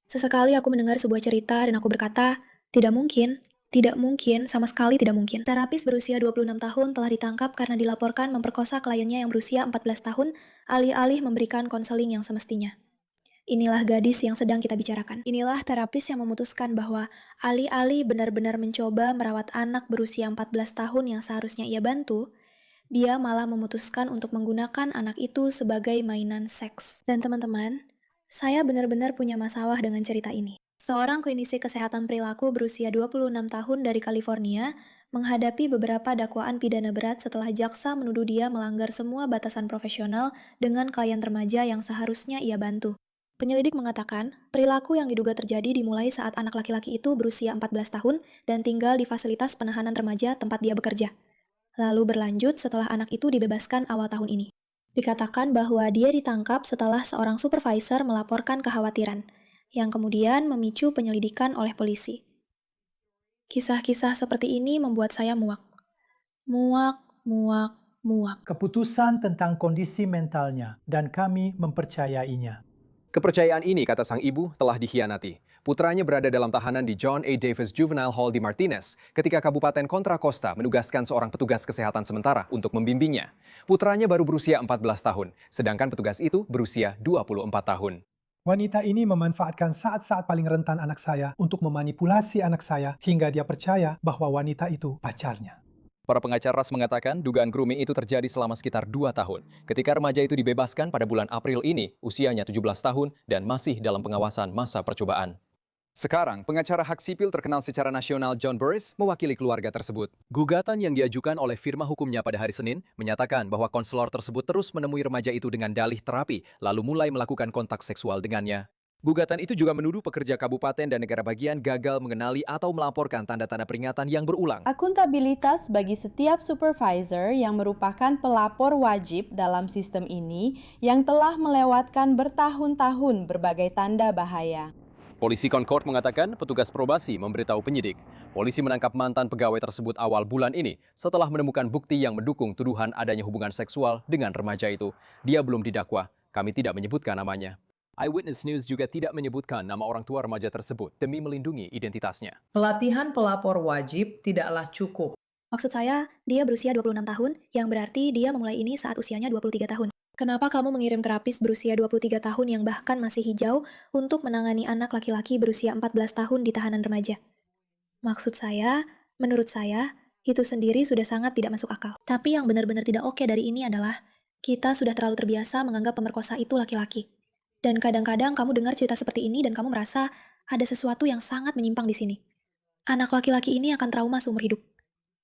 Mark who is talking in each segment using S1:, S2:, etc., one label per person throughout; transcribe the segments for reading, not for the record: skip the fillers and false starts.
S1: Sesekali aku mendengar sebuah cerita dan aku berkata, tidak mungkin, sama sekali tidak mungkin. Terapis berusia 26 tahun telah ditangkap karena dilaporkan memperkosa kliennya yang berusia 14 tahun, alih-alih memberikan konseling yang semestinya. Inilah gadis yang sedang kita bicarakan. Inilah terapis yang memutuskan bahwa alih-alih benar-benar mencoba merawat anak berusia 14 tahun yang seharusnya ia bantu, dia malah memutuskan untuk menggunakan anak itu sebagai mainan seks. Dan teman-teman, saya benar-benar punya masalah dengan cerita ini. Seorang klinisi kesehatan perilaku berusia 26 tahun dari California menghadapi beberapa dakwaan pidana berat setelah jaksa menuduh dia melanggar semua batasan profesional dengan klien remaja yang seharusnya ia bantu. Penyelidik mengatakan, perilaku yang diduga terjadi dimulai saat anak laki-laki itu berusia 14 tahun dan tinggal di fasilitas penahanan remaja tempat dia bekerja. Lalu berlanjut setelah anak itu dibebaskan awal tahun ini. Dikatakan bahwa dia ditangkap setelah seorang supervisor melaporkan kekhawatiran, yang kemudian memicu penyelidikan oleh polisi. Kisah-kisah seperti ini membuat saya muak. Muak, muak, muak.
S2: Keputusan tentang kondisi mentalnya dan kami mempercayainya.
S3: Kepercayaan ini, kata sang ibu, telah dikhianati. Putranya berada dalam tahanan di John A. Davis Juvenile Hall di Martinez ketika Kabupaten Contra Costa menugaskan seorang petugas kesehatan sementara untuk membimbingnya. Putranya baru berusia 14 tahun, sedangkan petugas itu berusia 24 tahun.
S2: Wanita ini memanfaatkan saat-saat paling rentan anak saya untuk memanipulasi anak saya hingga dia percaya bahwa wanita itu pacarnya.
S3: Para pengacara Ras mengatakan dugaan grooming itu terjadi selama sekitar 2 tahun. Ketika remaja itu dibebaskan pada bulan April ini, usianya 17 tahun dan masih dalam pengawasan masa percobaan. Sekarang, pengacara hak sipil terkenal secara nasional John Burris mewakili keluarga tersebut. Gugatan yang diajukan oleh firma hukumnya pada hari Senin menyatakan bahwa konselor tersebut terus menemui remaja itu dengan dalih terapi, lalu mulai melakukan kontak seksual dengannya. Gugatan itu juga menuduh pekerja kabupaten dan negara bagian gagal mengenali atau melaporkan tanda-tanda peringatan yang berulang.
S4: Akuntabilitas bagi setiap supervisor yang merupakan pelapor wajib dalam sistem ini yang telah melewatkan bertahun-tahun berbagai tanda bahaya.
S3: Polisi Concord mengatakan petugas probasi memberitahu penyidik. Polisi menangkap mantan pegawai tersebut awal bulan ini setelah menemukan bukti yang mendukung tuduhan adanya hubungan seksual dengan remaja itu. Dia belum didakwa. Kami tidak menyebutkan namanya. Eyewitness News juga tidak menyebutkan nama orang tua remaja tersebut demi melindungi identitasnya.
S5: Pelatihan pelapor wajib tidaklah cukup.
S1: Maksud saya, dia berusia 26 tahun, yang berarti dia memulai ini saat usianya 23 tahun. Kenapa kamu mengirim terapis berusia 23 tahun yang bahkan masih hijau untuk menangani anak laki-laki berusia 14 tahun di tahanan remaja? Maksud saya, menurut saya, itu sendiri sudah sangat tidak masuk akal. Tapi yang benar-benar tidak oke dari ini adalah, kita sudah terlalu terbiasa menganggap pemerkosa itu laki-laki. Dan kadang-kadang kamu dengar cerita seperti ini dan kamu merasa ada sesuatu yang sangat menyimpang di sini. Anak laki-laki ini akan trauma seumur hidup.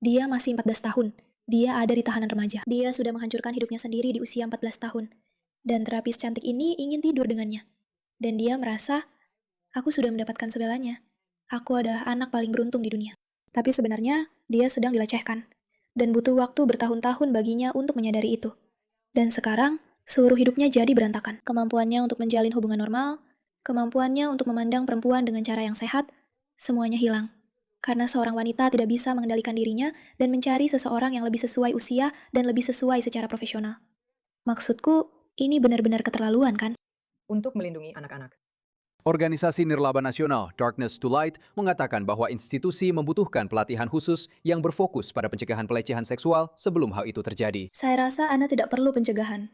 S1: Dia masih 14 tahun. Dia ada di tahanan remaja. Dia sudah menghancurkan hidupnya sendiri di usia 14 tahun. Dan terapis cantik ini ingin tidur dengannya. Dan dia merasa, aku sudah mendapatkan segalanya. Aku adalah anak paling beruntung di dunia. Tapi sebenarnya, dia sedang dilecehkan. Dan butuh waktu bertahun-tahun baginya untuk menyadari itu. Dan sekarang, seluruh hidupnya jadi berantakan. Kemampuannya untuk menjalin hubungan normal, kemampuannya untuk memandang perempuan dengan cara yang sehat, semuanya hilang. Karena seorang wanita tidak bisa mengendalikan dirinya dan mencari seseorang yang lebih sesuai usia dan lebih sesuai secara profesional. Maksudku, ini benar-benar keterlaluan kan?
S5: Untuk melindungi anak-anak.
S3: Organisasi Nirlaba Nasional Darkness to Light mengatakan bahwa institusi membutuhkan pelatihan khusus yang berfokus pada pencegahan pelecehan seksual sebelum hal itu terjadi.
S1: Saya rasa Anda tidak perlu pencegahan.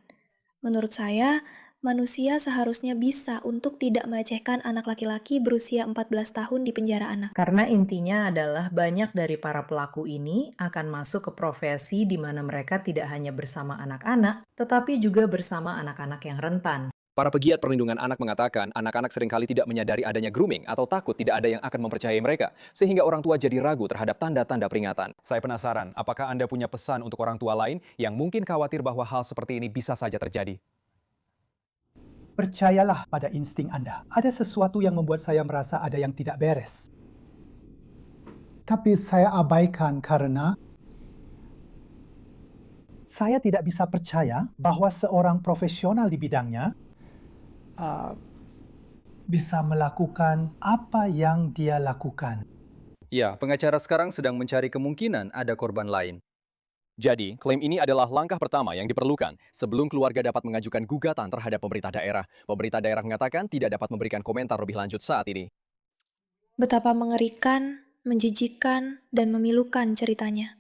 S1: Menurut saya, manusia seharusnya bisa untuk tidak melecehkan anak laki-laki berusia 14 tahun di penjara anak.
S5: Karena intinya adalah banyak dari para pelaku ini akan masuk ke profesi di mana mereka tidak hanya bersama anak-anak, tetapi juga bersama anak-anak yang rentan.
S3: Para pegiat perlindungan anak mengatakan anak-anak seringkali tidak menyadari adanya grooming atau takut tidak ada yang akan mempercayai mereka, sehingga orang tua jadi ragu terhadap tanda-tanda peringatan. Saya penasaran, apakah Anda punya pesan untuk orang tua lain yang mungkin khawatir bahwa hal seperti ini bisa saja terjadi?
S2: Percayalah pada insting Anda. Ada sesuatu yang membuat saya merasa ada yang tidak beres. Tapi saya abaikan karena saya tidak bisa percaya bahwa seorang profesional di bidangnya bisa melakukan apa yang dia lakukan.
S3: Ya, pengacara sekarang sedang mencari kemungkinan ada korban lain. Jadi, klaim ini adalah langkah pertama yang diperlukan sebelum keluarga dapat mengajukan gugatan terhadap pemerintah daerah. Pemerintah daerah mengatakan tidak dapat memberikan komentar lebih lanjut saat ini.
S1: Betapa mengerikan, menjijikan, dan memilukan ceritanya.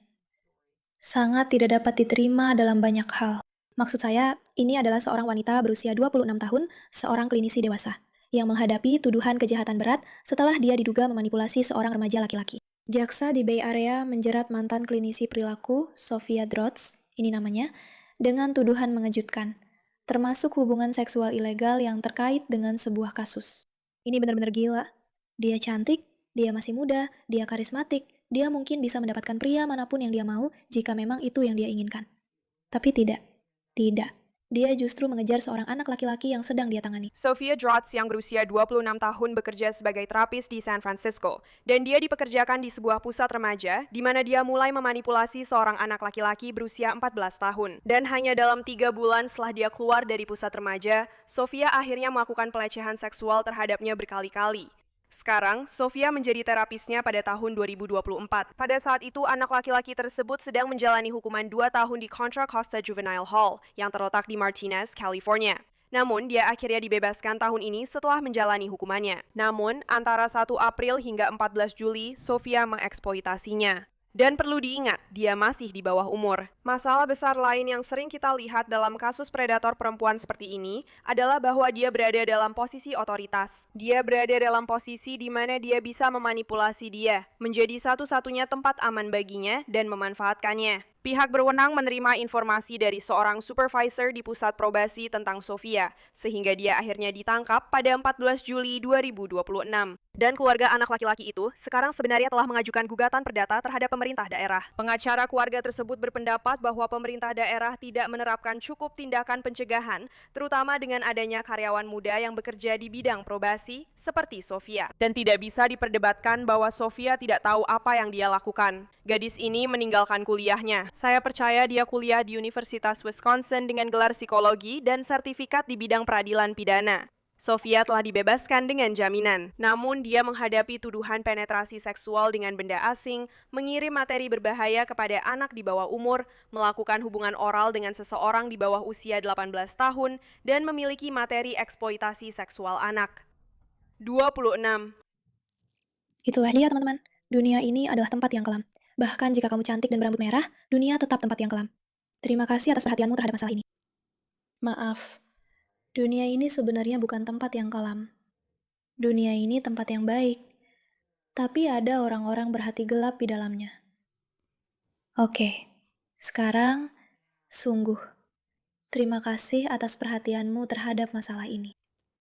S1: Sangat tidak dapat diterima dalam banyak hal. Maksud saya, ini adalah seorang wanita berusia 26 tahun, seorang klinisi dewasa, yang menghadapi tuduhan kejahatan berat setelah dia diduga memanipulasi seorang remaja laki-laki. Jaksa di Bay Area menjerat mantan klinisi perilaku, Sophia Drotz, ini namanya, dengan tuduhan mengejutkan, termasuk hubungan seksual ilegal yang terkait dengan sebuah kasus. Ini benar-benar gila. Dia cantik, dia masih muda, dia karismatik, dia mungkin bisa mendapatkan pria manapun yang dia mau jika memang itu yang dia inginkan. Tapi tidak. Dia justru mengejar seorang anak laki-laki yang sedang dia tangani.
S6: Sophia Drotz yang berusia 26 tahun bekerja sebagai terapis di San Francisco, dan dia dipekerjakan di sebuah pusat remaja di mana dia mulai memanipulasi seorang anak laki-laki berusia 14 tahun. Dan hanya dalam 3 bulan setelah dia keluar dari pusat remaja, Sophia akhirnya melakukan pelecehan seksual terhadapnya berkali-kali. Sekarang, Sophia menjadi terapisnya pada tahun 2024. Pada saat itu, anak laki-laki tersebut sedang menjalani hukuman 2 tahun di Contra Costa Juvenile Hall yang terletak di Martinez, California. Namun, dia akhirnya dibebaskan tahun ini setelah menjalani hukumannya. Namun, antara 1 April hingga 14 Juli, Sophia mengeksploitasinya. Dan perlu diingat, dia masih di bawah umur. Masalah besar lain yang sering kita lihat dalam kasus predator perempuan seperti ini adalah bahwa dia berada dalam posisi otoritas. Dia berada dalam posisi di mana dia bisa memanipulasi dia, menjadi satu-satunya tempat aman baginya dan memanfaatkannya. Pihak berwenang menerima informasi dari seorang supervisor di pusat probasi tentang Sophia, sehingga dia akhirnya ditangkap pada 14 Juli 2026. Dan keluarga anak laki-laki itu sekarang sebenarnya telah mengajukan gugatan perdata terhadap pemerintah daerah. Pengacara keluarga tersebut berpendapat bahwa pemerintah daerah tidak menerapkan cukup tindakan pencegahan, terutama dengan adanya karyawan muda yang bekerja di bidang probasi, seperti Sophia. Dan tidak bisa diperdebatkan bahwa Sophia tidak tahu apa yang dia lakukan. Gadis ini meninggalkan kuliahnya. Saya percaya dia kuliah di Universitas Wisconsin dengan gelar psikologi dan sertifikat di bidang peradilan pidana. Sophia telah dibebaskan dengan jaminan, namun dia menghadapi tuduhan penetrasi seksual dengan benda asing, mengirim materi berbahaya kepada anak di bawah umur, melakukan hubungan oral dengan seseorang di bawah usia 18 tahun, dan memiliki materi eksploitasi seksual anak. 26.
S1: Itulah dia teman-teman, dunia ini adalah tempat yang kelam. Bahkan jika kamu cantik dan berambut merah, dunia tetap tempat yang kelam. Terima kasih atas perhatianmu terhadap masalah ini. Maaf, dunia ini sebenarnya bukan tempat yang kelam. Dunia ini tempat yang baik. Tapi ada orang-orang berhati gelap di dalamnya. Oke, sekarang, sungguh, terima kasih atas perhatianmu terhadap masalah ini.